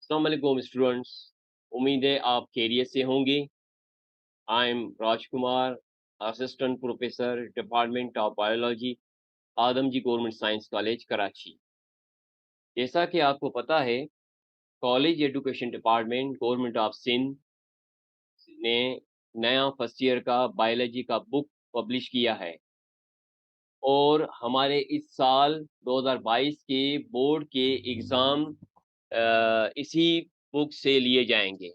अस्सलाम वालेकुम स्टूडेंट्स। उम्मीद है आप खैरियत से होंगे। I am Rajkumar, assistant professor department of biology, Adamjee government science college Karachi. जैसा कि आपको पता है, college education department government of Sindh ने नया फर्स्ट ईयर का बायोलॉजी का बुक पब्लिश किया है और हमारे इस साल 2022 के बोर्ड के एग्ज़ाम इसी बुक से लिए जाएंगे।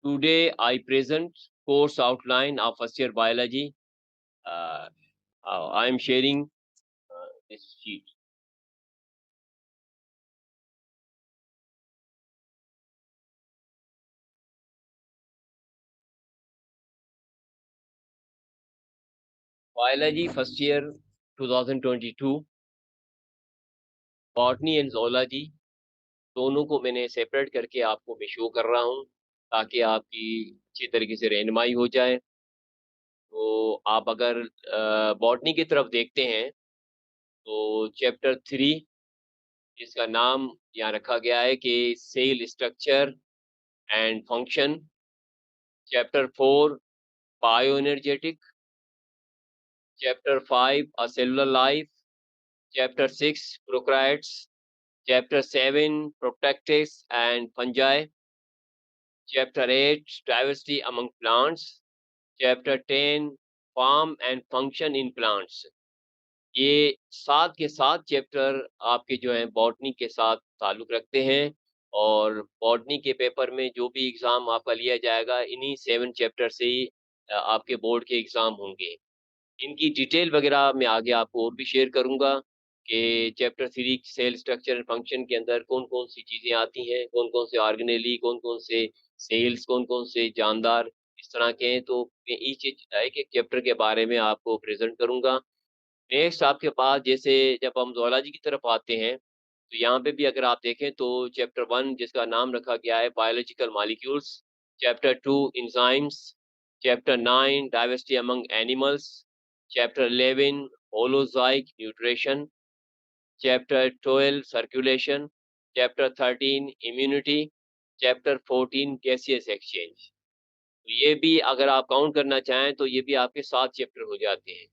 Today I present course outline of first year biology. Uh, I am sharing this sheet. Biology first year 2022, botany and zoology दोनों को मैंने सेपरेट करके आपको मैं शो कर रहा हूँ ताकि आपकी अच्छी तरीके से रहनुमाई हो जाए। तो आप अगर बॉटनी की तरफ देखते हैं तो चैप्टर 3 जिसका नाम यहाँ रखा गया है कि cell structure and function, chapter 4 bioenergetic, Chapter 5 A Cellular Life, Chapter 6 Prokaryotes, Chapter 7 Protactists and Fungi, Chapter 8 Diversity Among Plants, Chapter 10 Form and Function in Plants। ये 7 के 7 चैप्टर आपके जो हैं बॉटनी के साथ ताल्लुक़ रखते हैं और बॉटनी के पेपर में जो भी एग्ज़ाम आपका लिया जाएगा, इन्हीं 7 चैप्टर से ही आपके बोर्ड के एग्ज़ाम होंगे। इनकी डिटेल वगैरह मैं आगे आपको और भी शेयर करूँगा कि chapter 3 cell structure and function के अंदर कौन-कौन सी चीज़ें आती हैं, कौन-कौन से ऑर्गेनेली, कौन-कौन से सेल्स, कौन-कौन से जानदार इस तरह के हैं। तो मैं ईच एक-एक चैप्टर के बारे में आपको प्रेज़ेंट करूँगा। नेक्स्ट आपके पास जैसे जब हम ज़ूलॉजी की तरफ आते हैं, तो यहाँ पे भी अगर आप देखें तो चैप्टर 1 जिसका नाम रखा गया है biological molecules, chapter 2 enzymes, chapter 9 diversity among animals, chapter 11 holozoic nutrition, chapter 12 circulation, chapter 13 immunity, chapter 14 gaseous exchange. तो ये भी अगर आप काउंट करना चाहें तो ये भी आपके 7 चैप्टर हो जाते हैं।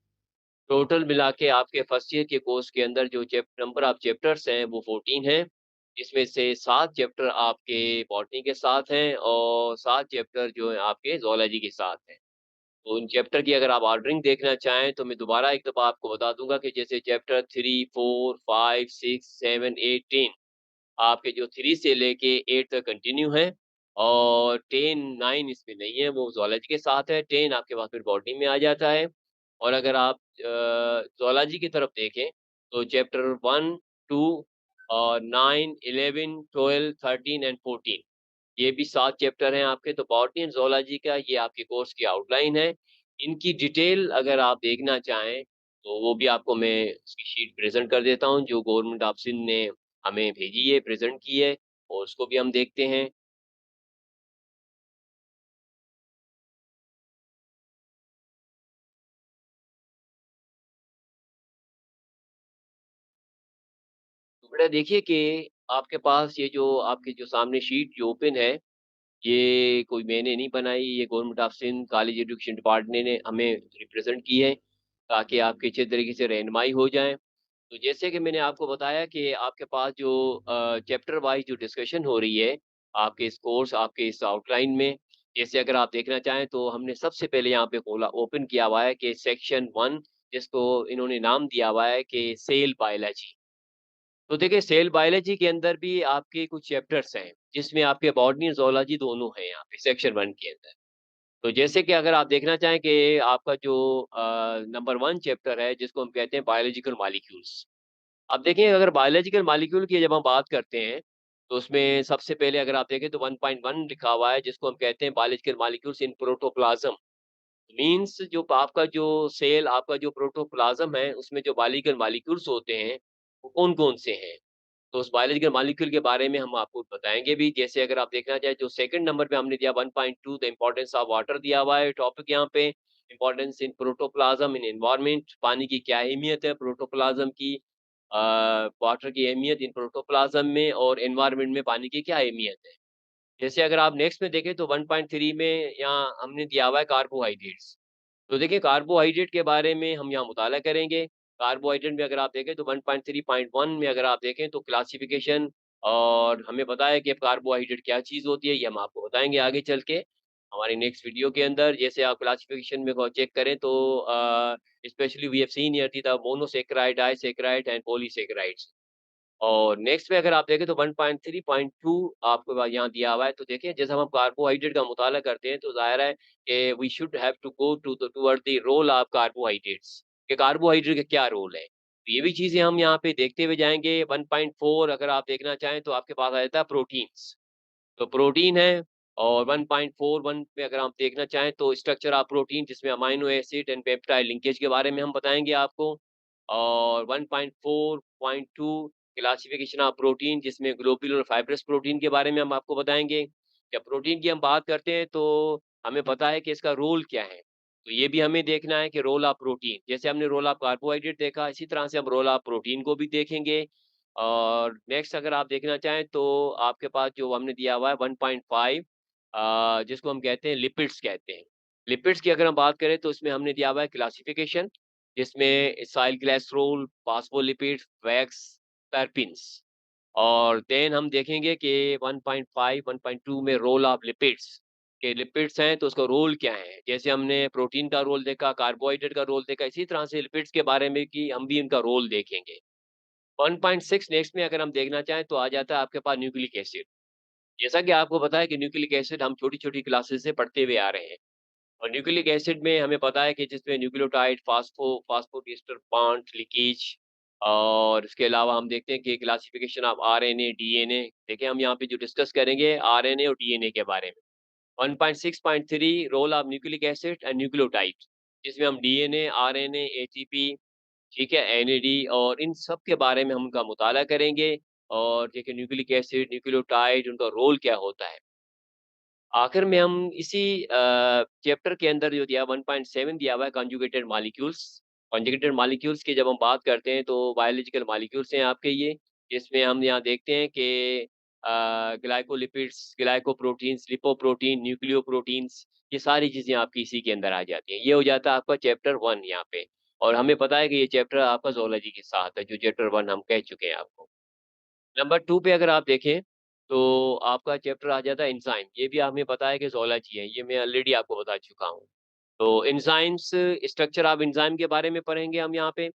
टोटल मिला के आपके फर्स्ट ईयर के कोर्स के अंदर जो नंबर ऑफ चैप्टर्स हैं वो 14 हैं। इसमें से 7 चैप्टर आपके बॉटनी के साथ हैं और 7 चैप्टर जो हैं आपके ज़ूलॉजी के साथ हैं। तो उन चैप्टर की अगर आप ऑर्डरिंग देखना चाहें तो मैं दोबारा एक दफ़ा आपको बता दूँगा कि जैसे चैप्टर 3, 4, 5, 6, 7, 8, 10 आपके जो 3 से लेके 8 तक कंटिन्यू है और 10, 9 इसमें नहीं है, वो ज़ूलॉजी के साथ है। 10 आपके पास फिर बॉटनी में आ जाता है और अगर आप ज़ूलॉजी की तरफ देखें तो चैप्टर 1, 2 और 9, 11, 12, 13 एंड 14 ये भी 7 चैप्टर हैं आपके। तो बॉटनी एंड ज़ूलॉजी का ये आपके कोर्स की आउटलाइन है। इनकी डिटेल अगर आप देखना चाहें, तो वो भी आपको मैं उसकी शीट प्रेज़ेंट कर देता हूँ, जो गवर्नमेंट ऑफ सिंध ने हमें भेजी है, प्रेज़ेंट की है और उसको भी हम देखते हैं। तो बेटा देखिए कि आपके पास ये जो आपके जो सामने शीट जो ओपन है, ये कोई मैंने नहीं बनाई, ये government of Sindh college education department ने हमें रिप्रेज़ेंट की है, ताकि आपकी अच्छे तरीके से रहनुमाई हो जाए। तो जैसे कि मैंने आपको बताया कि आपके पास जो चैप्टर वाइज़ जो डिस्कशन हो रही है, आपके इस कोर्स, आपके इस आउटलाइन में, जैसे अगर आप देखना चाहें तो हमने सबसे पहले यहाँ पे खोला ओपन किया हुआ है कि सेक्शन 1 जिसको इन्होंने नाम दिया हुआ है कि सेल बायोलॉजी। तो देखिए सेल बायोलॉजी के अंदर भी आपके कुछ चैप्टर्स हैं, जिसमें आपके बॉटनी, ज़ूलॉजी दोनों हैं यहाँ पे सेक्शन 1 के अंदर। तो जैसे कि अगर आप देखना चाहें कि आपका जो नंबर 1 चैप्टर है जिसको हम कहते हैं बायोलॉजिकल मॉलिक्यूल्स। अब देखिए अगर बायोलॉजिकल मॉलिक्यूल की जब हम बात करते हैं, तो उसमें सबसे पहले अगर आप देखें तो 1.1 लिखा हुआ है जिसको हम कहते हैं बायोलॉजिकल मॉलिक्यूल्स इन प्रोटोप्लाज़्म। मीन्स जो आपका जो सेल आपका जो प्रोटोप्लाज़्म है, उसमें जो बायोलॉजिकल मॉलिक्यूल्स होते हैं, वो कौन-कौन से हैं? तो उस बायोलॉजिकल मॉलिक्यूल के बारे में हम आपको बताएँगे भी। जैसे अगर आप देखना चाहें जो सेकंड नंबर पे हमने दिया 1.2 द इम्पोर्टेंस ऑफ वाटर दिया हुआ है टॉपिक यहाँ पे। इम्पोर्टेंस इन प्रोटोप्लाज़्म इन एनवायरनमेंट पानी की क्या अहमियत है प्रोटोप्लाज़्म की। वाटर की अहमियत इन प्रोटोप्लाज़्म में और एनवायरनमेंट में पानी की क्या अहमियत है। जैसे अगर आप नेक्स्ट में देखें तो 1.3 में यहाँ हमने दिया हुआ है कार्बोहाइड्रेट्स। तो देखिए कार्बोहाइड्रेट के बारे में हम यहाँ मुताला करेंगे। कार्बोहाइड्रेट में अगर आप देखें तो 1.3.1 में अगर आप देखें तो क्लासिफ़िकेशन और हमें पता है कि कार्बोहाइड्रेट क्या चीज़ होती है, ये हम आपको बताएँगे आगे चल के, हमारी नेक्स्ट वीडियो के अंदर। जैसे आप क्लासिफ़िकेशन में को चेक करें तो specially we have seen here the monosaccharide, disaccharide and polysaccharides. और नेक्स्ट में अगर आप देखें तो 1.3.2 आपको यहाँ दिया हुआ है, तो देखिए जैसे हम कार्बोहाइड्रेट का मुताला करते हैं तो ज़ाहिर है कि we should have to go toward the role of carbohydrates, कि कार्बोहाइड्रेट का क्या रोल है। तो ये भी चीज़ें हम यहाँ पे देखते हुए जाएँगे। 1.4 अगर आप देखना चाहें तो आपके पास आ जाता है प्रोटीन्स। तो प्रोटीन है और 1.41 में अगर आप देखना चाहें तो स्ट्रक्चर ऑफ प्रोटीन, जिसमें amino acid and peptide linkage के बारे में हम बताएँगे आपको। और 1.4.2 क्लासिफिकेशन ऑफ प्रोटीन, जिसमें ग्लोब्यूलर फाइब्रस प्रोटीन के बारे में हम आपको बताएँगे। जब प्रोटीन की हम बात करते हैं तो हमें पता है कि इसका रोल क्या है। तो ये भी हमें देखना है कि रोल ऑफ प्रोटीन, जैसे हमने रोल ऑफ कार्बोहाइड्रेट देखा, इसी तरह से हम रोल ऑफ प्रोटीन को भी देखेंगे। और नेक्स्ट अगर आप देखना चाहें तो आपके पास जो हमने दिया हुआ है 1.5, जिसको हम कहते हैं लिपिड्स कहते हैं। लिपिड्स की अगर हम बात करें तो इसमें हमने दिया हुआ है क्लासिफिकेशन, जिसमें acyl glycerol, phospholipids, wax, terpenes. और देन हम देखेंगे कि 1.5, 1.2 में रोल ऑफ लिपिड्स, के लिपिड्स हैं तो उसका रोल क्या है? जैसे हमने प्रोटीन का रोल देखा, कार्बोहाइड्रेट का रोल देखा, इसी तरह से लिपिड्स के बारे में कि हम भी इनका रोल देखेंगे। 1.6 नेक्स्ट में अगर हम देखना चाहें तो आ जाता है आपके पास न्यूक्लिक एसिड। जैसा कि आपको पता है कि न्यूक्लिक एसिड हम छोटी-छोटी क्लासेस से पढ़ते हुए आ रहे हैं। और न्यूक्लिक एसिड में हमें पता है कि जिसमें न्यूक्लियोटाइड, फॉस्फोडीएस्टर बॉन्ड लीकेज, और इसके अलावा हम देखते हैं कि क्लासिफिकेशन ऑफ आरएनए, डीएनए। देखिए हम यहाँ पे जो डिस्कस करेंगे आरएनए और डीएनए के बारे में। 1.6.3 role of nucleic acid and nucleotide, जिसमें हम डीएनए, आरएनए, एटीपी, ठीक है, एनएडी और इन सब के बारे में हम उनका मुताला करेंगे। और देखिए न्यूक्लिक एसिड, न्यूक्लियोटाइड, उनका रोल क्या होता है। आखिर में हम इसी चैप्टर के अंदर जो दिया 1.7 दिया हुआ है कंजुगेटेड मॉलिक्यूल्स। कंजुगेटेड मॉलिक्यूल्स की जब हम बात करते हैं तो बायोलॉजिकल मॉलिक्यूल्स हैं आपके ये, जिसमें हम यहाँ देखते हैं कि ग्लाइकोलिपिड्स, ग्लाइकोप्रोटीन्स, लिपोप्रोटीन, न्यूक्लियोप्रोटीन्स, ये सारी चीज़ें आपकी इसी के अंदर आ जाती हैं। ये हो जाता है आपका चैप्टर 1 यहाँ पे। और हमें पता है कि ये चैप्टर आपका ज़ूलॉजी के साथ है, जो चैप्टर 1 हम कह चुके हैं आपको। नंबर 2 पे अगर आप देखें, तो आपका चैप्टर आ जाता है एंजाइम। ये भी हमें पता है कि ज़ूलॉजी है, ये मैं ऑलरेडी आपको बता चुका हूँ। तो एंजाइम्स, स्ट्रक्चर ऑफ एंजाइम के बारे में पढ़ेंगे हम यहाँ पे।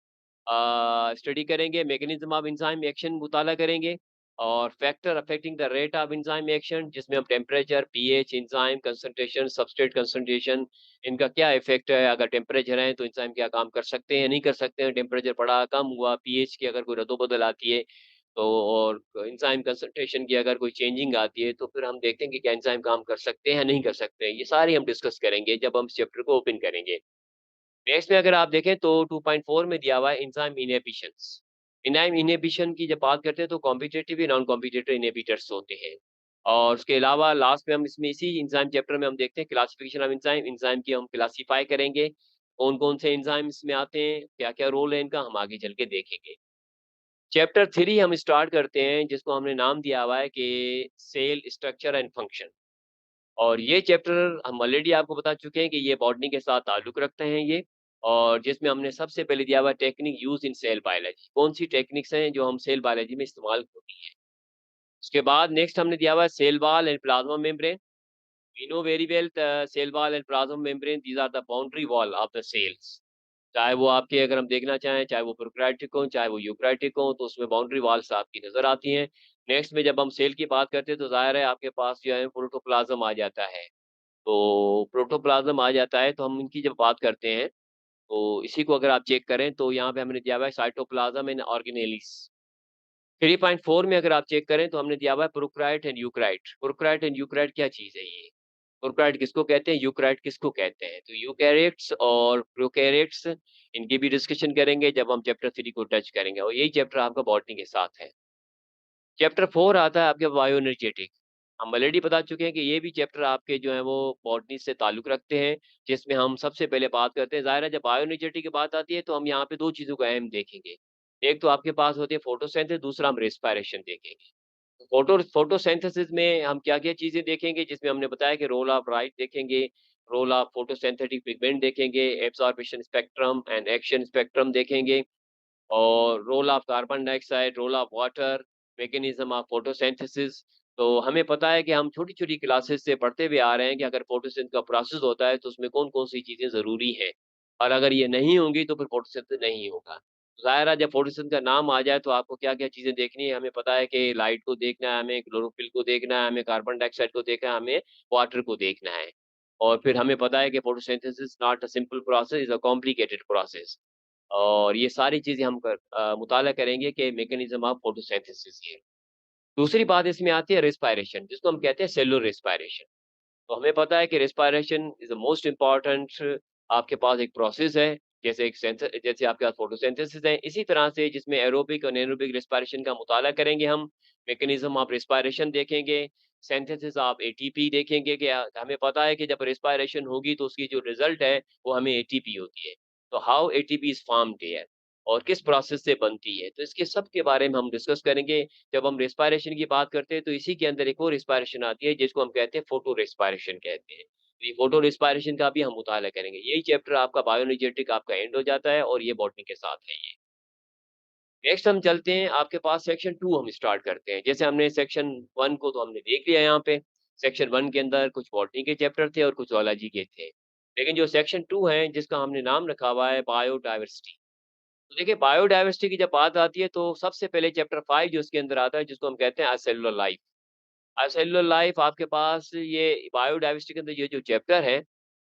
स्टडी करेंगे, मैकेनिज़्म ऑफ एंजाइम एक्शन मुताला करेंगे और factor affecting the rate of enzyme action, जिसमें हम temperature, pH, enzyme concentration, substrate concentration, इनका क्या इफ़ेक्ट है। अगर टेम्परेचर है तो एंजाइम क्या काम कर सकते हैं, नहीं कर सकते हैं, टेम्परेचर बढ़ा, कम हुआ, पीएच की अगर कोई रद्द-बदल आती है तो, और एंजाइम कंसंट्रेशन की अगर कोई चेंजिंग आती है, तो फिर हम देखते हैं कि क्या एंजाइम काम कर सकते हैं या नहीं कर सकते हैं। ये सारी हम डिस्कस करेंगे जब हम इस चैप्टर को ओपन करेंगे। नेक्स्ट में अगर आप देखें तो 2.4 में दिया हुआ है एंजाइम इन्हिबिशंस। एंजाइम इन्हिबिशन की जब बात करते हैं तो कॉम्पिटिटिव या नॉन कॉम्पिटिटिव इन्हिबिटर्स होते हैं। और उसके अलावा लास्ट में हम इसमें इसी एंजाइम चैप्टर में हम देखते हैं क्लासिफिकेशन ऑफ एंजाइम। एंजाइम की हम क्लासिफाई करेंगे, कौन-कौन से एंजाइम इसमें आते हैं, क्या-क्या रोल है इनका, हम आगे चल के देखेंगे। चैप्टर 3 हम स्टार्ट करते हैं, जिसको हमने नाम दिया हुआ है कि सेल स्ट्रक्चर एंड फंक्शन। और ये चैप्टर हम ऑलरेडी आपको बता चुके हैं कि ये बॉटनी के साथ ताल्लुक रखते हैं ये। और जिसमें हमने सबसे पहले दिया हुआ है technique use in cell biology. कौन-सी टेक्निक्स हैं जो हम सेल बायोलॉजी में इस्तेमाल होती हैं। उसके बाद नेक्स्ट हमने दिया हुआ है cell wall and plasma membrane. We know very well cell wall and plasma membrane, these are the boundary wall of the cells. चाहे वो आपके अगर हम देखना चाहें, चाहे वो प्रोकैरियोटिक हों, चाहे वो यूकैरियोटिक हों, तो उसमें बाउंड्री वॉल्स आपकी नज़र आती हैं। नेक्स्ट में जब हम सेल की बात करते हैं, तो ज़ाहिर है आपके पास जो है प्रोटोप्लाज़्म आ जाता है। तो प्रोटोप्लाज़्म आ जाता है, तो हम इनकी जब बात करते हैं, तो इसी को अगर आप चेक करें, तो यहाँ पे हमने दिया हुआ है साइटोप्लाज़्म एंड ऑर्गेनेलिस। 3.4 में अगर आप चेक करें, तो हमने दिया हुआ है prokaryote and eukaryote. Prokaryote and eukaryote क्या चीज़ है ये? प्रोकैरियोट किसको कहते हैं, यूकैरियोट किसको कहते हैं? तो यूकैरियोट्स और प्रोकैरियोट्स, इनकी भी डिस्कशन करेंगे जब हम चैप्टर 3 को टच करेंगे, और यही चैप्टर आपका बॉटनी के साथ है। चैप्टर 4 आता है आपके बायोएनर्जेटिक। हम ऑलरेडी बता चुके हैं कि ये भी चैप्टर आपके जो हैं वो बॉटनी से ताल्लुक रखते हैं, जिसमें हम सबसे पहले बात करते हैं। ज़ाहिर है जब बायोएनर्जेटिक की बात आती है तो हम यहाँ पे 2 चीज़ों को अहम देखेंगे। एक तो आपके पास होती है फोटोसिंथेसिस, दूसरा हम रेस्पिरेशन देखेंगे। फोटोसिंथेसिस में हम क्या-क्या चीज़ें देखेंगे, जिसमें हमने बताया कि रोल ऑफ लाइट देखेंगे, रोल ऑफ फोटोसिंथेटिक पिगमेंट देखेंगे, absorption spectrum and action spectrum देखेंगे। और role of carbon dioxide, role of water, mechanism of photosynthesis. तो हमें पता है कि हम छोटी-छोटी क्लासेस से पढ़ते हुए आ रहे हैं कि अगर फोटोसिंथ का प्रोसेस होता है तो उसमें कौन-कौन सी चीज़ें ज़रूरी हैं और अगर ये नहीं होंगी तो फिर फोटोसिंथ नहीं होगा। ज़ाहिर है जब फोटोसिंथ का नाम आ जाए तो आपको क्या-क्या चीज़ें देखनी है, हमें पता है कि लाइट को देखना है, हमें क्लोरोफिल को देखना है, हमें कार्बन डाइऑक्साइड को देखना है, हमें वाटर को देखना है। और फिर हमें पता है कि photosynthesis not a simple process, is a complicated process. और ये सारी चीज़ें हम मुताला करेंगे कि मैकेनिज़्म ऑफ फोटोसिंथेसिस ये। दूसरी बात इसमें आती है रेस्पिरेशन, जिसको हम कहते हैं सेलुलर रेस्पिरेशन। तो हमें पता है कि respiration is the most important. आपके पास एक प्रोसेस है, जैसे आपके पास फोटोसिंथेसिस है, इसी तरह से जिसमें एरोबिक और एनारोबिक रेस्पिरेशन का मुताला करेंगे हम, मैकेनिज़्म ऑफ रेस्पिरेशन देखेंगे, सिंथेसिस ऑफ एटीपी देखेंगे कि हमें पता है कि जब रेस्पिरेशन होगी तो उसकी जो रिज़ल्ट है, वो हमें एटीपी होती है। तो how ATP is formed here और किस प्रोसेस से बनती है, तो इसके सब के बारे में हम डिस्कस करेंगे। जब हम रेस्पिरेशन की बात करते हैं तो इसी के अंदर एक और रेस्पिरेशन आती है जिसको हम कहते हैं फोटो रेस्पिरेशन कहते हैं। तो ये फोटो रेस्पिरेशन का भी हम मुताला करेंगे। यही चैप्टर आपका बायोएनर्जेटिक आपका एंड हो जाता है और ये बॉटनी के साथ है ये। नेक्स्ट हम चलते हैं आपके पास सेक्शन 2 हम स्टार्ट करते हैं। जैसे हमने सेक्शन 1 को तो हमने देख लिया यहाँ पे। सेक्शन 1 के अंदर कुछ बॉटनी के चैप्टर थे और कुछ ज़ूलॉजी के थे। लेकिन जो सेक्शन 2 है जिसका हमने नाम रखा हुआ है बायोडायवर्सिटी। तो देखिए बायोडायवर्सिटी की जब बात आती है तो सबसे पहले चैप्टर 5 जो इसके अंदर आता है जिसको हम कहते हैं असेलुलर लाइफ। असेलुलर लाइफ आपके पास ये बायोडायवर्सिटी के अंदर ये जो चैप्टर है,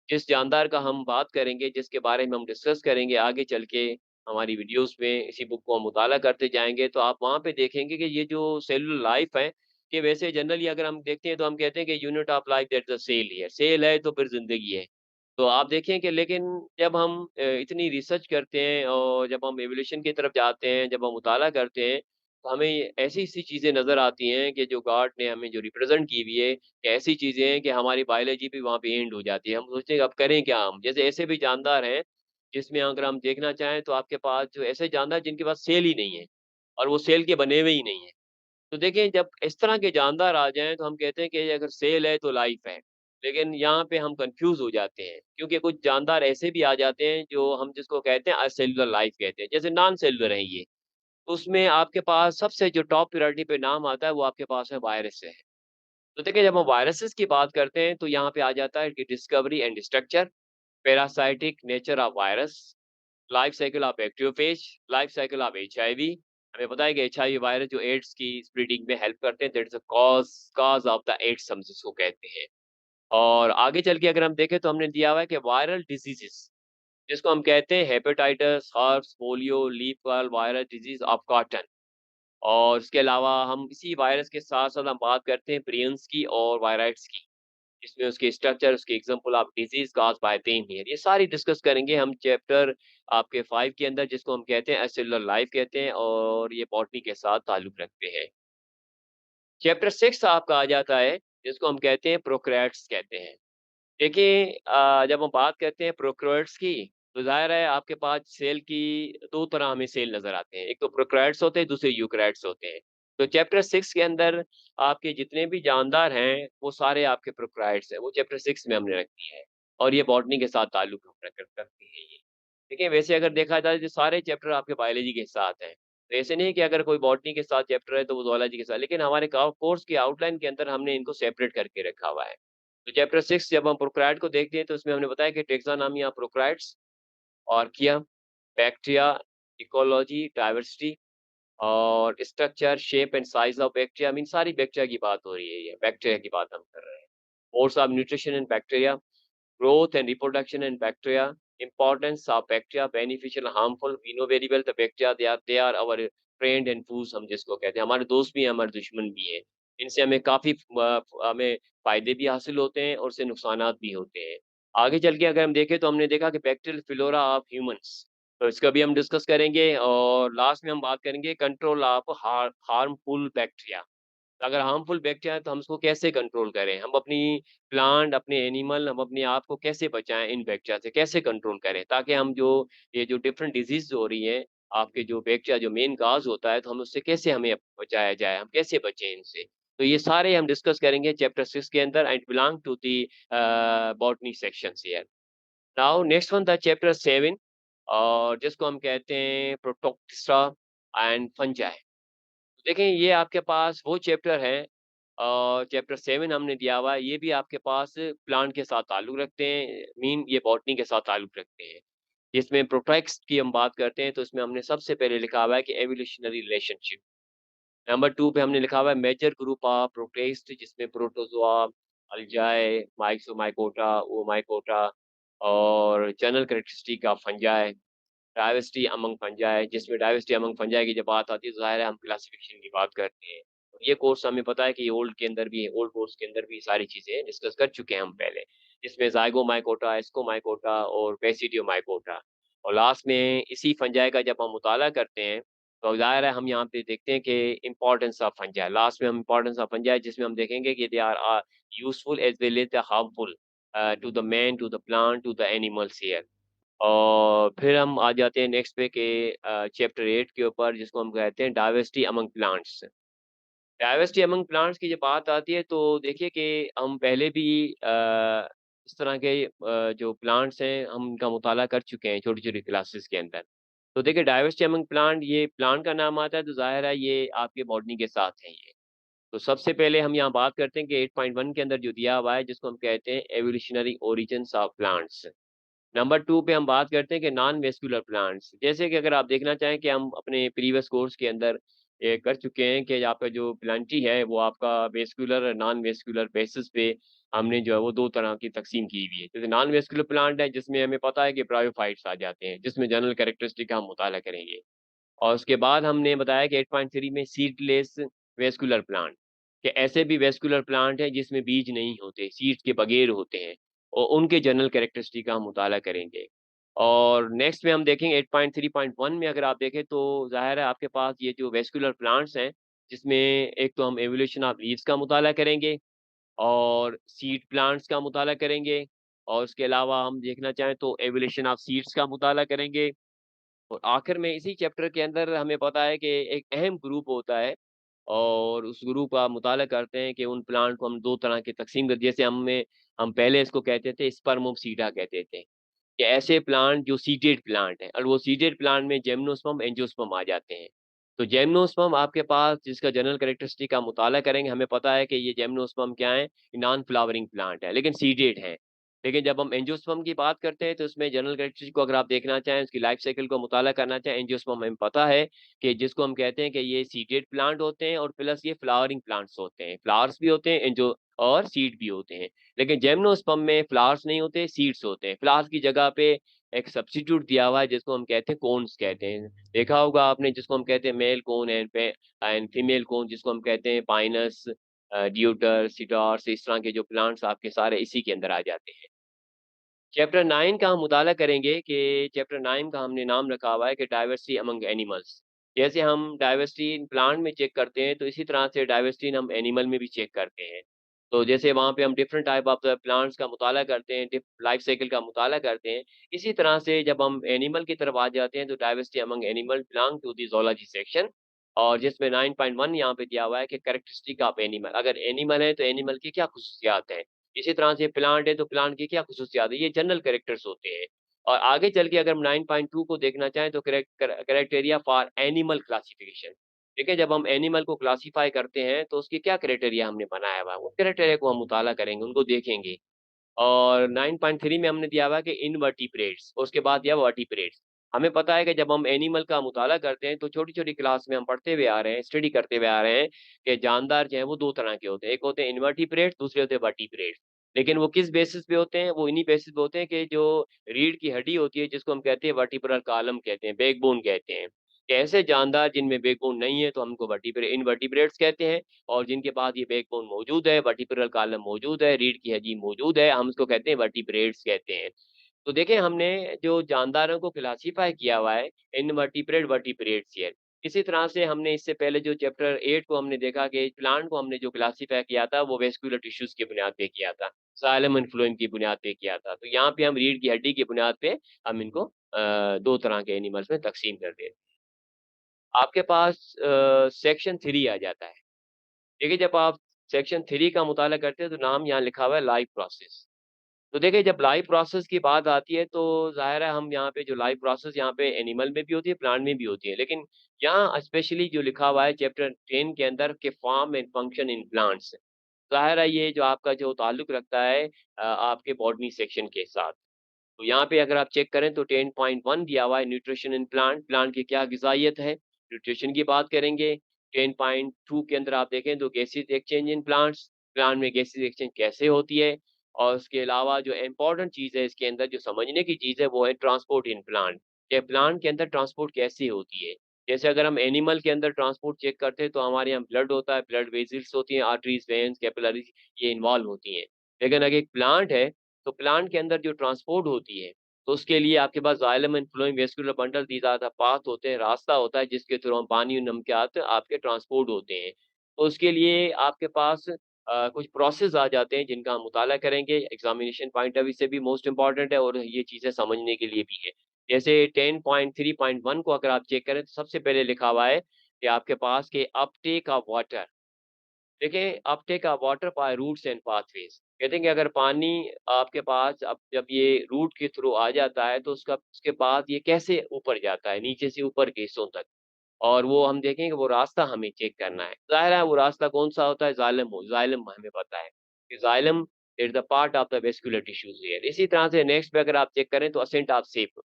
जिस जानदार का हम बात करेंगे, जिसके बारे में हम डिस्कस करेंगे आगे चल के हमारी वीडियोज़ में, इसी बुक को हम मुताला करते जाएँगे, तो आप वहाँ पे देखेंगे कि ये जो सेलुलर लाइफ है, कि वैसे जनरली अगर हम देखते हैं तो हम कहते हैं कि unit of life that's the cell है। सेल है तो फिर ज़िंदगी है। तो आप देखें कि लेकिन जब हम इतनी रिसर्च करते हैं और जब हम एवोल्यूशन की तरफ जाते हैं, जब हम मुताला करते हैं, तो हमें ऐसी-ऐसी चीज़ें नज़र आती हैं कि जो गॉड ने हमें जो रिप्रेज़ेंट की हुई है, कि ऐसी चीज़ें हैं कि हमारी बायोलॉजी भी वहाँ पे एंड हो जाती है। हम सोचते हैं कि अब करें क्या हम? जैसे ऐसे भी जानदार हैं, जिसमें अगर हम देखना चाहें तो आपके पास जो ऐसे जानदार जिनके पास सेल ही नहीं है और वो सेल के बने हुए ही नहीं हैं। तो देखिए जब इस तरह के जानदार आ जाएँ तो हम कहते हैं कि अगर सेल है तो लाइफ़ है। लेकिन यहाँ पे हम कन्फ्यूज़ हो जाते हैं, क्योंकि कुछ जानदार ऐसे भी आ जाते हैं जो हम जिसको कहते हैं असेलुलर लाइफ़ कहते हैं, जैसे नॉन सेलुलर हैं ये। तो उसमें आपके पास सबसे जो टॉप प्रायोरिटी पे नाम आता है वो आपके पास है वायरस है। तो देखिए जब हम वायरसेस की बात करते हैं तो यहाँ पे आ जाता है कि discovery and structure, parasitic nature of virus, life cycle of bacteriophage, life cycle of HIV. हमें पता है कि एचआईवी वायरस जो एड्स की स्प्रेडिंग में हेल्प करते हैं, that's the cause of the AIDS हम जिसको कहते हैं। और आगे चल के अगर हम देखें तो हमने दिया हुआ है कि वायरल डिसीज़ेज़, जिसको हम कहते हैं hepatitis, herpes, polio, leaf curl virus disease of cotton. और इसके अलावा हम इसी वायरस के साथ-साथ हम बात करते हैं प्रियंस की और वायराइड्स की। इसमें उसके स्ट्रक्चर, उसके example of disease caused by pen here, ये सारी डिस्कस करेंगे हम चैप्टर आपके 5 के अंदर जिसको हम कहते हैं एसेलुलर लाइफ़ कहते हैं और ये बॉटनी के साथ ताल्लुक़ रखते हैं। चैप्टर 6 आपका आ जाता है जिसको हम कहते हैं प्रोकैरियोट्स कहते हैं। देखिए जब हम बात करते हैं प्रोकैरियोट्स की, तो ज़ाहिर है आपके पास सेल की 2 तरह हमें सेल नज़र आते हैं। एक तो प्रोकैरियोट्स होते हैं, दूसरे यूकैरियोट्स होते हैं। तो चैप्टर 6 के अंदर आपके जितने भी जानदार हैं, वो सारे आपके प्रोकैरियोट्स हैं, वो चैप्टर 6 में हमने रख दिया है और ये बॉटनी के साथ ताल्लुक़ रखती है ये। देखिए वैसे अगर देखा जाए तो सारे चैप्टर आपके बायोलॉजी के साथ हैं। तो ऐसे नहीं है कि अगर कोई बॉटनी के साथ चैप्टर है तो वो ज़ूलॉजी के साथ, लेकिन हमारे कोर्स की आउटलाइन के अंदर हमने इनको सेपरेट करके रखा हुआ है। तो चैप्टर 6 जब हम प्रोकैरियोट को देखते हैं तो उसमें हमने बताया कि taxonomy of prokaryotes, archaea, bacteria, ecology, diversity और structure, shape and size of bacteria, mean सारी बैक्टीरिया की बात हो रही है ये, बैक्टीरिया की बात हम कर रहे हैं। Modes of nutrition in bacteria, growth and reproduction in bacteria, importance of bacteria, beneficial, harmful, we know very well the bacteria they are our friend and fools हम जिसको कहते हैं, हमारे दोस्त भी हैं, हमारे दुश्मन भी हैं। इनसे हमें काफ़ी हमें फ़ायदे भी हासिल होते हैं और इससे नुकसानात भी होते हैं। आगे चल के अगर हम देखें तो हमने देखा कि बैक्टीरियल फ्लोरा ऑफ ह्यूमन्स, तो इसका भी हम डिस्कस करेंगे और लास्ट में हम बात करेंगे कंट्रोल ऑफ हार्मफुल बैक्टीरिया। अगर हार्मफुल बैक्टीरिया है तो हम उसको कैसे कंट्रोल करें? हम अपनी प्लांट, अपने एनिमल, हम अपने आप को कैसे बचाएँ इन बैक्टीरिया से? कैसे कंट्रोल करें? ताकि हम जो ये जो डिफरेंट डिज़ीज़ हो रही हैं, आपके जो अपेक्षा जो मेन काज़ होता है, तो हम उससे कैसे हमें बचाया जाए, हम कैसे बचें इनसे? तो ये सारे हम डिस्कस करेंगे चैप्टर 6 के अंदर and belong to the botany sections here. Now next one the chapter 7 और जिसको हम कहते हैं प्रोटोक्टिस्टा एंड फंजाई। देखें ये आपके पास वो चैप्टर है चैप्टर 7 हमने दिया हुआ है, ये भी आपके पास प्लांट के साथ ताल्लुक रखते हैं, मीन ये बॉटनी के साथ ताल्लुक रखते हैं। इसमें प्रोटैक्स की हम बात करते हैं, तो इसमें हमने सबसे पहले लिखा हुआ है कि एवोल्यूशनरी रिलेशनशिप। नंबर 2 पे हमने लिखा हुआ है मेजर ग्रुप ऑफ प्रोटिस्ट जिसमें प्रोटोज़ोआ, अल्जाए, माइक्सोमाइकोटा, ओमाइकोटा और general characteristic of fungi, diversity among fungi जिसमें डाइवर्सिटी अमंग फंजाई की जब बात आती है, तो ज़ाहिर है हम क्लासिफिकेशन की बात करते हैं। ये कोर्स हमें पता है कि ओल्ड के अंदर भी ओल्ड कोर्स के अंदर भी सारी चीज़ें डिस्कस कर चुके हैं हम पहले, जिसमें ज़ाइगोमाइकोटा, एस्कोमाइकोटा और बेसिडियोमाइकोटा और लास्ट में इसी फंजाई का जब हम मुताला करते हैं, तो ज़ाहिर है हम यहाँ पे देखते हैं कि इम्पोर्टेंस ऑफ फंजाई, लास्ट में हम इम्पोर्टेंस ऑफ फंजाई जिसमें हम देखेंगे कि they are useful as well as harmful to the man, to the plant, to the animals here. और फिर हम आ जाते हैं नेक्स्ट पे कि चैप्टर 8 के ऊपर जिसको हम कहते हैं diversity among plants. Diversity among plants की जब बात आती है तो देखिए कि हम पहले भी इस तरह के जो प्लांट्स हैं हम उनका मुताला कर चुके हैं छोटी-छोटी क्लासेस के अंदर। तो देखिए डाइवर्सिटी अमंग प्लांट ये प्लांट का नाम आता है तो ज़ाहिर है ये आपके बॉटनी के साथ है ये। तो सबसे पहले हम यहाँ बात करते हैं कि 8.1 के अंदर जो दिया हुआ है जिसको हम कहते हैं evolutionary origins of plants. Number 2 पे हम बात करते हैं कि नॉन वेस्कुलर प्लांट्स। जैसे कि अगर आप देखना चाहें कि हम अपने प्रीवियस कोर्स के अंदर ये कर चुके हैं कि आपका जो प्लांटी है वो आपका वेस्कुलर, नॉन वेस्कुलर बेसिस पे हमने जो है वो 2 तरह की तक़सीम की हुई है। जैसे नॉन वेस्कुलर प्लांट है जिसमें हमें पता है कि ब्रायोफाइट्स आ जाते हैं, जिसमें जनरल कैरेक्टरिस्टिक का हम मुताला करेंगे। और उसके बाद हमने बताया कि 8.3 में सीडलेस वेस्कुलर प्लांट, कि ऐसे भी वेस्कुलर प्लांट हैं जिसमें बीज नहीं होते, सीड्स के बगैर होते हैं और उनके जनरल कैरेक्टरिस्टिक का हम मुताला करेंगे। और नेक्स्ट में हम देखेंगे 8.3.1 में अगर आप देखें तो ज़ाहिर है आपके पास ये जो वेस्कुलर प्लांट्स हैं, जिसमें एक तो हम एवोल्यूशन ऑफ लीव्स का मुताला करेंगे और सीड प्लांट्स का मुताला करेंगे और उसके अलावा हम देखना चाहें तो एवोल्यूशन ऑफ सीड्स का मुताला करेंगे। और आखिर में इसी चैप्टर के अंदर हमें पता है कि एक अहम ग्रुप होता है और उस ग्रुप का मुताला करते हैं कि उन प्लांट को हम 2 तरह के तक़सीम कर जैसे हम पहले इसको कहते थे स्पर्मोप्सिडा कहते थे, कि ऐसे प्लांट जो सीडेड प्लांट हैं और वो सीडेड प्लांट में जिम्नोस्पर्म, एंजियोस्पर्म आ जाते हैं। तो जिम्नोस्पर्म आपके पास जिसका जनरल कैरेक्टरिस्टिक का मुताला करेंगे, हमें पता है कि ये जिम्नोस्पर्म क्या है, नॉन फ्लावरिंग प्लांट है, लेकिन सीडेड हैं। लेकिन जब हम एंजियोस्पर्म की बात करते हैं, तो उसमें जनरल कैरेक्टरिस्टिक को अगर आप देखना चाहें, उसकी लाइफ साइकिल को मुताला करना चाहें, एंजियोस्पर्म हमें पता है कि जिसको हम कहते हैं कि ये सीडेड प्लांट होते हैं और प्लस ये फ्लावरिंग प्लांट्स होते हैं। फ्लावर्स भी होते हैं एंजियो और सीड भी होते हैं। लेकिन जिम्नोस्पर्म में फ्लावर्स नहीं होते, सीड्स होते हैं। फ्लावर्स की जगह पे एक सब्स्टिट्यूट दिया हुआ है जिसको हम कहते हैं कोन्स कहते हैं। देखा होगा आपने जिसको हम कहते हैं male cone and female cone जिसको हम कहते हैं पाइनस, डियोडर, सिडार्स इस तरह के जो प्लांट्स आपके सारे इसी के अंदर आ जाते हैं। चैप्टर 9 का हम मुताला करेंगे कि चैप्टर 9 का हमने नाम रखा हुआ है कि डाइवर्सिटी अमंग एनिमल्स। जैसे हम डाइवर्सिटी इन प्लांट में चेक करते हैं, तो इसी तरह से डाइवर्सिटी हम एनिमल में भी चेक करते हैं। तो जैसे वहाँ पे हम different type of the plants का मुताला करते हैं, डिफ लाइफ साइकिल का मुताला करते हैं। इसी तरह से जब हम एनिमल की तरफ आ जाते हैं, तो diversity among animal belong to the zoology section और जिसमें 9.1 यहाँ पे दिया हुआ है कि कैरेक्टरिस्टिक ऑफ एनिमल। अगर एनिमल है, तो एनिमल की क्या ख़ुसूसियात हैं? इसी तरह से प्लांट है तो प्लांट की क्या ख़ुसूसियात है, ये जनरल कैरेक्टर्स होते हैं। और आगे चल के अगर हम 9.2 को देखना चाहें तो क्राइटेरिया फॉर एनिमल क्लासिफिकेशन। देखिए जब हम एनिमल को क्लासिफाई करते हैं तो उसके क्या क्राइटेरिया हमने बनाया हुआ है, उन क्राइटेरिया को हम मुताला करेंगे, उनको देखेंगे। और 9.3 में हमने दिया हुआ है कि इनवर्टिब्रेट्स और उसके बाद दिया वर्टिब्रेट्स। हमें पता है कि जब हम एनिमल का मुताला करते हैं तो छोटी-छोटी क्लास में हम पढ़ते हुए आ रहे हैं, स्टडी करते हुए आ रहे हैं कि जानदार जो हैं वो 2 तरह के होते हैं। एक होते हैं इनवर्टिब्रेट्स, दूसरे होते हैं वर्टिब्रेट्स। लेकिन वो किस बेसिस पे होते हैं? वो इन्हीं बेसिस पे होते हैं कि जो रीढ़ की हड्डी होती है जिसको हम कहते हैं वर्टिब्रल कॉलम कहते हैं, बैकबोन कहते हैं। कि ऐसे जानदार जिनमें बैकबोन नहीं है तो हम उनको इनवर्टिब्रेट्स कहते हैं। और जिनके पास ये बैकबोन मौजूद है, वर्टिब्रल कॉलम मौजूद है, रीढ़ की हड्डी मौजूद है, हम उसको कहते हैं वर्टिब्रेट्स कहते हैं। तो देखें हमने जो जानदारों को क्लासिफ़ाई किया हुआ है इनवर्टिब्रेट वर्टिब्रेट्स हियर। इसी तरह से हमने इससे पहले जो चैप्टर 8 को हमने देखा कि प्लांट को हमने जो क्लासिफ़ाई किया था वो वेस्कुलर टिश्यूज़ की बुनियाद पे किया था, जाइलम एंड फ्लोएम की बुनियाद पे किया था। तो यहाँ पे हम रीढ़ की हड्डी की बुनियाद पे हम इनको 2 तरह के एनिमल्स में तक़सीम कर दें। आपके पास सेक्शन 3 आ जाता है। देखिए, जब आप सेक्शन 3 का मुताला करते हैं तो नाम यहाँ लिखा हुआ है लाइफ प्रोसेस। तो देखिए, जब लाइफ प्रोसेस की बात आती है तो ज़ाहिर है हम यहाँ पे जो लाइफ प्रोसेस यहाँ पे एनिमल में भी होती है, प्लांट में भी होती है। लेकिन यहाँ स्पेशली जो लिखा हुआ है चैप्टर 10 के अंदर के form and function in plants. ज़ाहिर है ये जो आपका जो ताल्लुक रखता है आपके बॉटनी सेक्शन के साथ। तो यहाँ पे अगर आप चेक करें तो 10.1 दिया हुआ है न्यूट्रिशन इन प्लांट, प्लांट की क्या ग़िज़ाइयत है, न्यूट्रिशन की बात करेंगे। 10.2 के अंदर आप देखें तो gases exchange in plants, plant में गैसेज़ एक्सचेंज कैसे होती है और उसके अलावा जो इम्पोर्टेंट चीज़ है इसके अंदर जो समझने की चीज़ है वो है ट्रांसपोर्ट इन प्लांट, कि प्लांट के अंदर ट्रांसपोर्ट कैसे होती है। जैसे अगर हम एनिमल के अंदर ट्रांसपोर्ट चेक करते हैं तो हमारे यहाँ ब्लड होता है, ब्लड वेसल्स होती हैं, आर्टरीज़, वेन्स, कैपिलरीज़ ये इन्वॉल्व होती हैं। लेकिन अगर एक प्लांट है, तो प्लांट के अंदर जो ट्रांसपोर्ट होती है तो उसके लिए आपके पास xylem and phloem vascular bundle these are the path होते हैं, रास्ता होता है जिसके थ्रू हम पानी और नमकियात आपके ट्रांसपोर्ट होते हैं। तो उसके लिए आपके पास कुछ प्रोसेस आ जाते हैं जिनका हम मुताला करेंगे, एग्ज़ामिनेशन पॉइंट ऑफ व्यू से भी मोस्ट इम्पोर्टेंट है और ये चीज़ें समझने के लिए भी है। जैसे 10.3.1 को अगर आप चेक करें तो सबसे पहले लिखा हुआ है कि आपके पास के अपटेक ऑफ वाटर। देखिए, uptake of water by roots and pathways. कहते हैं कि अगर पानी आपके पास अब जब ये रूट के थ्रू आ जाता है, तो उसके बाद ये कैसे ऊपर जाता है, नीचे से ऊपर के हिस्सों तक और वो हम देखेंगे वो रास्ता हमें चेक करना है। ज़ाहिर है वो रास्ता कौन-सा होता है, ज़ाइलम हमें पता है कि xylem is the part of the vascular tissues here. इसी तरह से नेक्स्ट पे अगर आप चेक करें तो असेंट ऑफ सेप।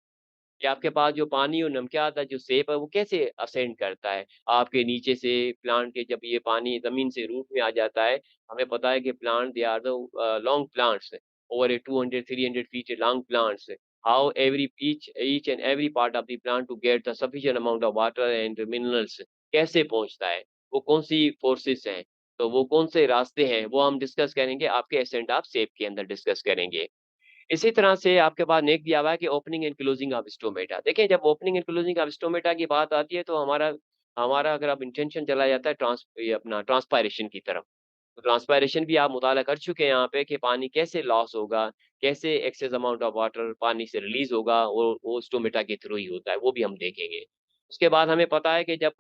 कि आपके पास जो पानी और नमकियात जो सेप है वो कैसे असेंड करता है? आपके नीचे से प्लांट के जब ये पानी ज़मीन से रूट में आ जाता है, हमें पता है कि plant they are the long plants over a 200-300 feet long plants. How every each and every part of the plant to get the sufficient amount of water and minerals कैसे पहुँचता है? वो कौन-सी फोर्सेस हैं? तो वो कौन से रास्ते हैं? वो हम डिस्कस करेंगे आपके एसेंट ऑफ सेप के अंदर डिस्कस करेंगे। इसी तरह से आपके पास नेक दिया हुआ है कि opening and closing of stomata. देखिए, जब opening and closing of stomata की बात आती है तो हमारा हमारा अगर अब इंटेंशन चला जाता है ये अपना ट्रांसपायरेशन की तरफ। तो ट्रांसपायरेशन भी आप मुताला कर चुके हैं यहाँ पे कि पानी कैसे लॉस होगा, कैसे एक्सेस अमाउंट ऑफ वाटर पानी से रिलीज़ होगा, वो स्टोमेटा के थ्रू ही होता है, वो भी हम देखेंगे। उसके बाद हमें पता है कि जब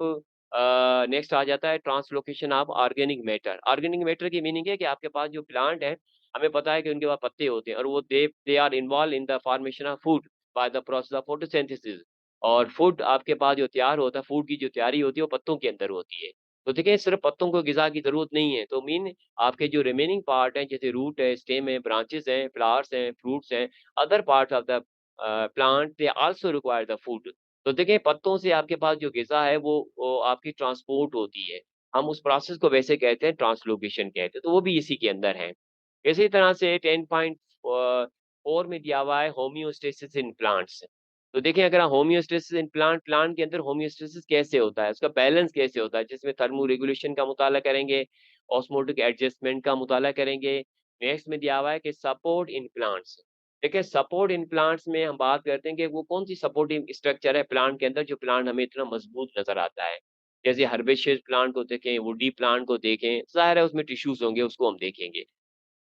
नेक्स्ट आ जाता है translocation of organic matter. Organic matter की मीनिंग है कि आपके पास जो प्लांट है, हमें पता है कि उनके पास पत्ते होते हैं और वो they are involve in the formation of food by the process of photosynthesis और फूड आपके पास जो तैयार होता है, फूड की जो तैयारी होती है, वो पत्तों के अंदर होती है। तो देखिए, सिर्फ़ पत्तों को ग़िज़ा की ज़रूरत नहीं है, तो मीन आपके जो रिमेनिंग पार्ट हैं, जैसे रूट है, स्टेम है, ब्रांचेज़ हैं, फ्लावर्स हैं, फ्रूट्स हैं, other parts of the plant they also require the food. तो देखिए, पत्तों से आपके पास जो ग़िज़ा है वो आपकी ट्रांसपोर्ट होती है। हम उस प्रोसेस को वैसे कहते हैं ट्रांसलोकेशन कहते हैं, तो वो भी इसी के अंदर है। इसी तरह से 10.4 में दिया हुआ है होमियोस्टेसिस इन प्लांट्स। तो देखिए, अगर होमियोस्टेसिस इन प्लांट के अंदर होमियोस्टेसिस कैसे होता है, उसका बैलेंस कैसे होता है, जिसमें थर्मो रेगुलेशन का मुताला करेंगे, ऑस्मोटिक एडजस्टमेंट का मुताला करेंगे। नेक्स्ट में दिया हुआ है कि सपोर्ट इन प्लांट्स। देखिए, सपोर्ट इन प्लांट्स में हम बात करते हैं कि वो कौन-सी सपोर्टिव स्ट्रक्चर है प्लांट के अंदर, जो प्लांट हमें इतना मजबूत नज़र आता है। जैसे हर्बेशियस प्लांट को देखें, वुडी प्लांट को देखें, ज़ाहिर है उसमें टिश्यूज़ होंगे, उसको हम देखेंगे।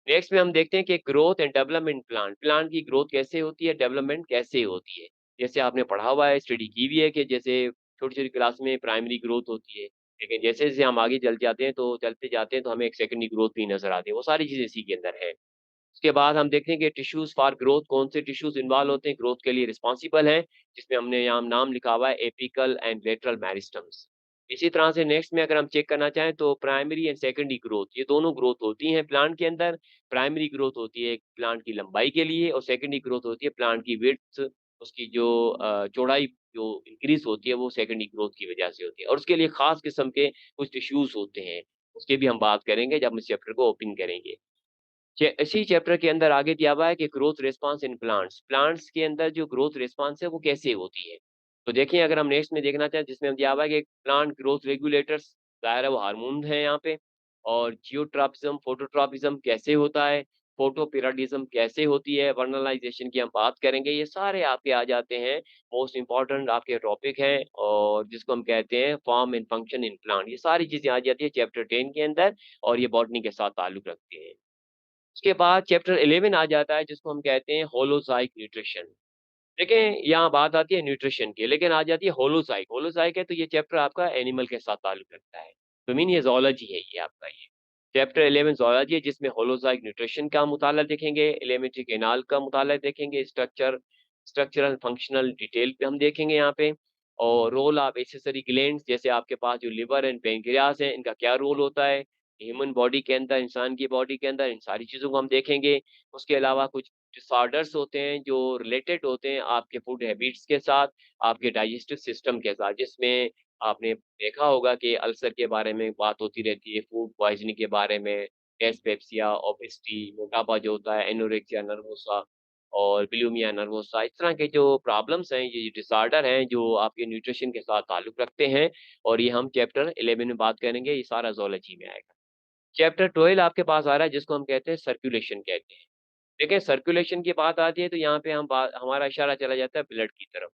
नेक्स्ट में हम देखते हैं कि growth and development plant, plant की ग्रोथ कैसे होती है, डेवलपमेंट कैसे होती है। जैसे आपने पढ़ा हुआ है, स्टडी की भी है कि जैसे छोटी-छोटी क्लास में प्राइमरी ग्रोथ होती है, लेकिन जैसे-जैसे हम आगे चल जाते हैं तो चलते जाते हैं तो हमें एक सेकेंडरी ग्रोथ भी नज़र आती है, वो सारी चीज़ें इसी के अंदर है। उसके बाद हम देखते हैं कि टिश्यूज़ फॉर ग्रोथ कौन से टिश्यूज़ इन्वॉल्व होते हैं, ग्रोथ के लिए रिस्पॉन्सिबल हैं, जिसमें हमने यहाँ नाम लिखा हुआ है एपिकल एंड लेटरल मेरिस्टम्स। इसी तरह से नेक्स्ट में अगर हम चेक करना चाहें तो प्राइमरी एंड सेकेंडरी ग्रोथ, ये दोनों ग्रोथ होती हैं प्लांट के अंदर। प्राइमरी ग्रोथ होती है प्लांट की लंबाई के लिए और सेकेंडरी ग्रोथ होती है प्लांट की विड्थ, उसकी जो चौड़ाई जो इंक्रीज़ होती है वो सेकेंडरी ग्रोथ की वजह से होती है और उसके लिए ख़ास किस्म के कुछ टिश्यूज़ होते हैं, उसकी भी हम बात करेंगे जब हम इस चैप्टर को ओपन करेंगे। इसी चैप्टर के अंदर आगे दिया हुआ है कि growth response in plants, plants के अंदर जो ग्रोथ रिस्पॉन्स है वो कैसे होती है। तो देखिए, अगर हम नेक्स्ट में देखना चाहें जिसमें दिया हुआ है कि प्लांट ग्रोथ रेगुलेटर्स, ज़ाहिर है वो हार्मोन हैं यहाँ पे और जियोट्रॉपिज़्म, फोटोट्रॉपिज़्म कैसे होता है, फोटोपिराडिज़्म कैसे होती है, वर्नलाइज़ेशन की हम बात करेंगे, ये सारे आपके आ जाते हैं, मोस्ट इम्पोर्टेंट आपके टॉपिक हैं और जिसको हम कहते हैं form and function in plant, ये सारी चीज़ें आ जाती है चैप्टर 10 के अंदर और ये बॉटनी के साथ ताल्लुक रखती हैं। उसके बाद चैप्टर 11 आ जाता है जिसको हम कहते हैं होलोज़ाइक न्यूट्रिशन। देखें, यहाँ बात आती है न्यूट्रिशन की, लेकिन आ जाती है होलोज़ाइक। होलोज़ाइक है तो ये चैप्टर आपका एनिमल के साथ ताल्लुक रखता है। तो मीन ये ज़ूलॉजी है ये आपका ये। चैप्टर 11 ज़ूलॉजी है जिसमें होलोज़ाइक न्यूट्रिशन का मुताला देखेंगे, एलिमेंट्री कैनाल का मुताला देखेंगे, स्ट्रक्चरल फंक्शनल डिटेल पे हम देखेंगे यहाँ पे और रोल ऑफ एक्सेसरी ग्लैंड्स जैसे आपके पास जो लिवर एंड पैंक्रियाज़ है, इनका क्या रोल होता है, ह्यूमन बॉडी के अंदर, इंसान की बॉडी के अंदर, इन सारी चीज़ों को हम देखेंगे। उसके अलावा कुछ डिसऑर्डर्स होते हैं जो रिलेटेड होते हैं आपके फूड हैबिट्स के साथ, आपके डाइजेस्टिव सिस्टम के साथ, जिसमें आपने देखा होगा कि अल्सर के बारे में बात होती रहती है, फूड पॉइज़निंग के बारे में, डिस्पेप्सिया, ओबेसिटी, मोटापा जो होता है, एनोरेक्सिया नर्वोसा और बुलिमिया नर्वोसा, इस तरह के जो प्रॉब्लम्स हैं, ये डिसऑर्डर हैं जो आपके न्यूट्रिशन के साथ ताल्लुक रखते हैं और ये हम चैप्टर 11 में बात करेंगे, ये सारा ज़ूलॉजी में आएगा। चैप्टर 12 आपके पास आ रहा है जिसको हम कहते हैं सर्कुलेशन कहते हैं। देखिए, सर्कुलेशन की बात आती है तो यहाँ पे हम बा हमारा इशारा चला जाता है ब्लड की तरफ,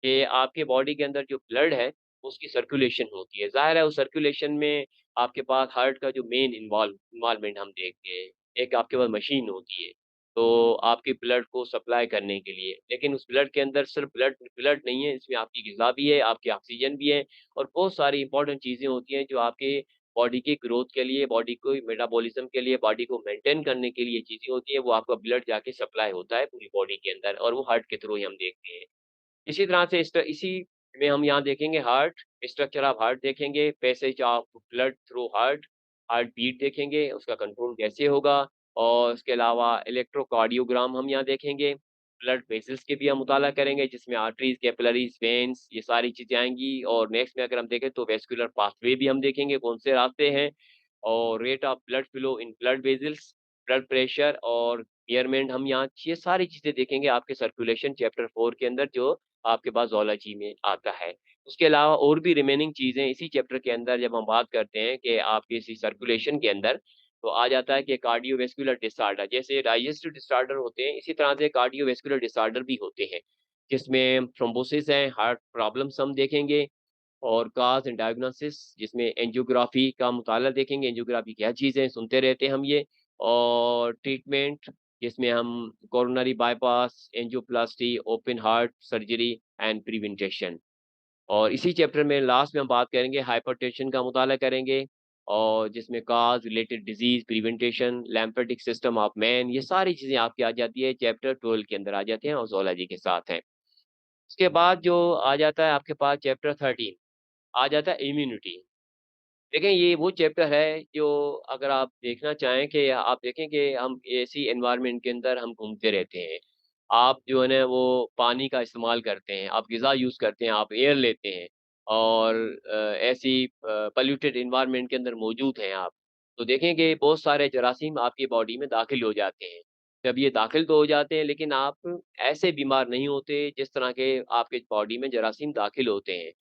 कि आपके बॉडी के अंदर जो ब्लड है, उसकी सर्कुलेशन होती है। ज़ाहिर है उस सर्कुलेशन में आपके पास हार्ट का जो मेन इन्वॉल्वमेंट हम देखते हैं। एक आपके पास मशीन होती है, तो आपके ब्लड को सप्लाई करने के लिए। लेकिन उस ब्लड के अंदर सिर्फ़ ब्लड ब्लड नहीं है, इसमें आपकी ग़िज़ा भी है, आपकी ऑक्सीजन भी है और बहुत सारी इम्पोर्टेंट चीज़ें होती हैं जो आपके बॉडी की ग्रोथ के लिए, बॉडी को मेटाबॉलिज़्म के लिए, बॉडी को मेंटेन करने के लिए चीज़ें होती हैं, वो आपका ब्लड जाके सप्लाई होता है पूरी बॉडी के अंदर और वो हार्ट के थ्रू ही हम देखते हैं। इसी तरह से इसी में हम यहाँ देखेंगे हार्ट, स्ट्रक्चर ऑफ हार्ट देखेंगे, passage of blood through heart, heart beat देखेंगे, उसका कंट्रोल कैसे होगा और उसके अलावा इलेक्ट्रोकार्डियोग्राम हम यहाँ देखेंगे, ब्लड वेसल्स के भी हम मुताला करेंगे जिसमें आर्टरीज़, कैपिलरीज़, वेन्स ये सारी चीज़ें आएँगी और नेक्स्ट में अगर हम देखें तो वेस्कुलर पाथवे भी हम देखेंगे कौन से रास्ते हैं और rate of blood flow in blood vessels, blood pressure और मेजरमेंट हम यहाँ ये सारी चीज़ें देखेंगे आपके सर्कुलेशन चैप्टर 4 के अंदर जो आपके पास ज़ूलॉजी में आता है। उसके अलावा और भी रिमेनिंग चीज़ें इसी चैप्टर के अंदर जब हम बात करते हैं कि आपके इसी सर्कुलेशन के अंदर, तो आ जाता है कि कार्डियोवैस्कुलर डिसऑर्डर जैसे डाइजेस्टिव डिसऑर्डर होते हैं, इसी तरह से कार्डियोवैस्कुलर डिसऑर्डर भी होते हैं, जिसमें थ्रोम्बोसिस है, हार्ट प्रॉब्लम्स हम देखेंगे और कॉज़ एंड डायग्नोसिस जिसमें एंजियोग्राफी का मुताला देखेंगे, एंजियोग्राफी क्या चीज़ है, सुनते रहते हैं हम ये और ट्रीटमेंट जिसमें हम coronary bypass, angioplasty, open heart surgery and prevention और इसी चैप्टर में लास्ट में हम बात करेंगे हाइपरटेंशन का मुताला करेंगे और जिसमें cause, related disease, prevention, lymphatic system of man ये सारी चीज़ें आपकी आ जाती है चैप्टर 12 के अंदर आ जाते हैं और ज़ूलॉजी के साथ हैं। उसके बाद जो आ जाता है आपके पास चैप्टर 13 आ जाता है इम्यूनिटी। देखें ये वो चैप्टर है जो अगर आप देखना चाहें कि आप देखें कि हम ऐसी एनवायरनमेंट के अंदर हम घूमते रहते हैं। आप जो है ना वो पानी का इस्तेमाल करते हैं, आप ग़िज़ा यूज़ करते हैं, आप एयर लेते हैं और ऐसी पॉल्यूटेड एनवायरनमेंट के अंदर मौजूद हैं आप। तो देखें कि बहुत सारे जरासीम आपकी बॉडी में दाखिल हो जाते हैं। जब ये दाखिल तो हो जाते हैं लेकिन आप ऐसे बीमार नहीं होते जिस तरह के आपके बॉडी में जरासीम दाखिल होते हैं।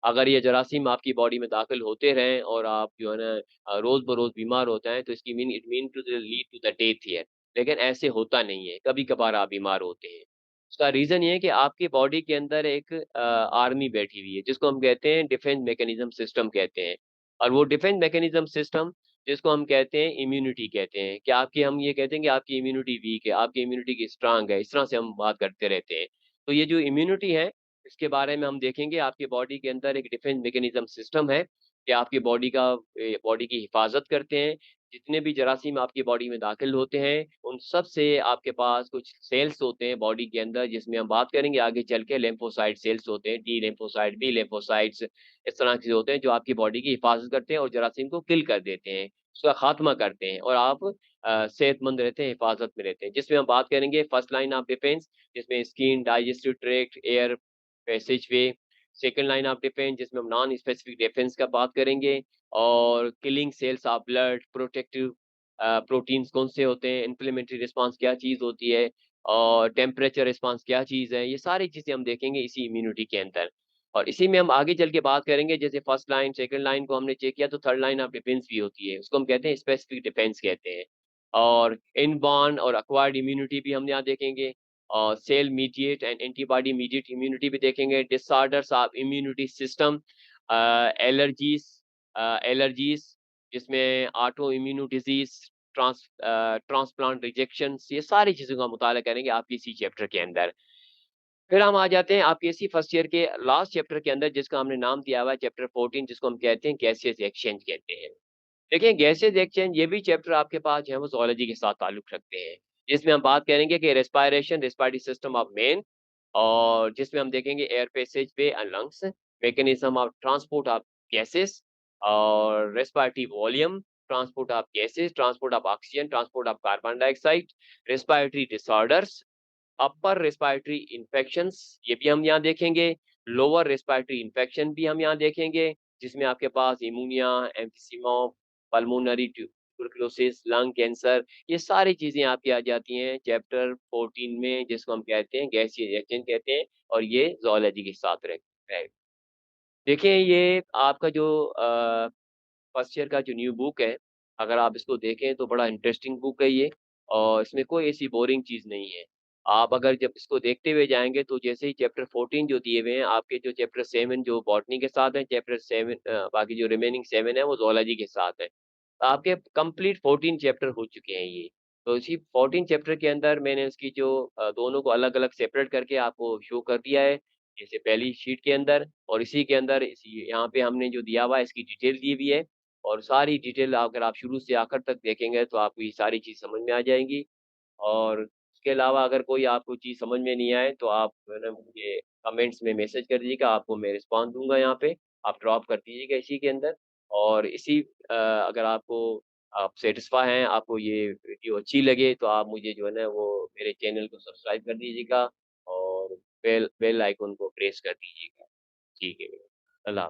अगर ये जरासीम आपकी बॉडी में दाखिल होते रहें और आप जो है ना रोज़-बरोज़ बीमार होते हैं तो इसकी mean it mean to the lead to the death here लेकिन ऐसे होता नहीं है, कभी-कभार आप बीमार होते हैं। उसका रीज़न ये है कि आपकी बॉडी के अंदर एक आर्मी बैठी हुई है जिसको हम कहते हैं डिफेंस मैकेनिज़्म सिस्टम कहते हैं और वो डिफेंस मैकेनिज़्म सिस्टम जिसको हम कहते हैं इम्यूनिटी कहते हैं कि आपकी हम ये कहते हैं कि आपकी इम्यूनिटी वीक है, आपकी इम्यूनिटी की स्ट्रांग है, इस तरह से हम बात करते रहते हैं। तो ये जो इम्यूनिटी है इसके बारे में हम देखेंगे आपकी बॉडी के अंदर एक डिफेंस मैकेनिज़्म सिस्टम है, कि आपकी बॉडी की हिफाज़त करते हैं। जितने भी जरासीम आपकी बॉडी में दाखिल होते हैं, उन सब से आपके पास कुछ सेल्स होते हैं बॉडी के अंदर जिसमें हम बात करेंगे आगे चल के लिम्फोसाइट सेल्स होते हैं, टी लिम्फोसाइट, बी लिम्फोसाइट्स इस तरह के होते हैं जो आपकी बॉडी की हिफाज़त करते हैं और जरासीम को किल कर देते हैं, उसका खात्मा करते हैं और आप सेहतमंद रहते हैं, हिफाज़त में रहते हैं। जिसमें हम बात करेंगे फर्स्ट लाइन ऑफ डिफेंस जिसमें skin, digestive tract, air passageway, second line of defence जिसमें हम नॉन स्पेसिफिक डिफेंस का बात करेंगे और killing cells of blood, protective proteins कौन से होते हैं, इन्फ्लेमेटरी रिस्पॉन्स क्या चीज़ होती है और टेम्परेचर रिस्पॉन्स क्या चीज़ है, ये सारी चीज़ें हम देखेंगे इसी इम्यूनिटी के अंदर। और इसी में हम आगे चल के बात करेंगे जैसे फर्स्ट लाइन, सेकंड लाइन को हमने चेक किया तो थर्ड लाइन ऑफ डिफेंस भी होती है, उसको हम कहते हैं स्पेसिफिक डिफेंस कहते हैं। और इनबॉर्न और एक्वायर्ड इम्यूनिटी भी हम यहाँ देखेंगे और cell mediate and antibody mediate immunity भी देखेंगे, disorders of immunity system allergies allergies जिसमें auto immune disease, transplant rejections ये सारी चीज़ों का मुताला करेंगे आपके इसी चैप्टर के अंदर। फिर हम आ जाते हैं आपके फर्स्ट ईयर के लास्ट चैप्टर के अंदर जिसका हमने नाम दिया हुआ है चैप्टर 14 जिसको हम कहते हैं गैसियस एक्सचेंज कहते हैं। देखिए गैसेज़ एक्सचेंज ये भी चैप्टर आपके पास जो है वो ज़ूलॉजी के साथ ताल्लुक रखते हैं। जिसमें हम बात करेंगे कि रेस्पिरेटरी सिस्टम ऑफ मैन और जिसमें हम देखेंगे air passageway and lungs, mechanism of transport of gases और respiratory volume, transport of gases, transport of oxygen, transport of carbon dioxide, respiratory disorders, upper respiratory infections ये भी हम यहाँ देखेंगे, लोअर रेस्पिरेटरी इन्फेक्शन भी हम यहाँ देखेंगे, जिसमें आपके पास pneumonia, emphysema, pulmonary tuberculosis, lung cancer, ये सारी चीज़ें आपकी आ जाती हैं चैप्टर 14 में जिसको हम कहते हैं गैसीय रिएक्शन कहते हैं और ये ज़ूलॉजी के साथ रहता है। देखिए ये आपका जो फर्स्ट ईयर का जो न्यू बुक है, अगर आप इसको देखें तो बड़ा इंटरेस्टिंग बुक है ये और इसमें कोई ऐसी बोरिंग चीज़ नहीं है। आप अगर जब इसको देखते हुए जाएँगे तो जैसे ही चैप्टर 14 जो दिए हुए हैं, आपके जो चैप्टर 7 जो बॉटनी के साथ है, चैप्टर 7 बाकी जो रिमेनिंग 7 है वो ज़ूलॉजी के साथ है। तो आपके कंप्लीट 14 चैप्टर हो चुके हैं ये। तो इसी 14 चैप्टर के अंदर मैंने उसकी जो दोनों को अलग-अलग सेपरेट करके आपको शो कर दिया है। जैसे पहली शीट के अंदर और इसी के अंदर इसी यहाँ पे हमने जो दिया हुआ है इसकी डिटेल दी हुई है। और सारी डिटेल अगर आप शुरू से आखिर तक देखेंगे तो आपको ये सारी चीज़ समझ में आ जाएँगी। और उसके अलावा अगर कोई आपको चीज़ समझ में नहीं आए तो आप जो है ना मुझे कमेंट्स में मैसेज कर दीजिएगा, आपको मैं रिस्पॉन्स दूँगा यहाँ पे। आप ड्रॉप कर दीजिएगा इसी के अंदर और अगर आप सैटिस्फाई हैं, आपको ये वीडियो अच्छी लगे तो आप मुझे जो है ना वो मेरे चैनल को सब्सक्राइब कर दीजिएगा और बेल बेल आइकन को प्रेस कर दीजिएगा। ठीक है, अल्लाह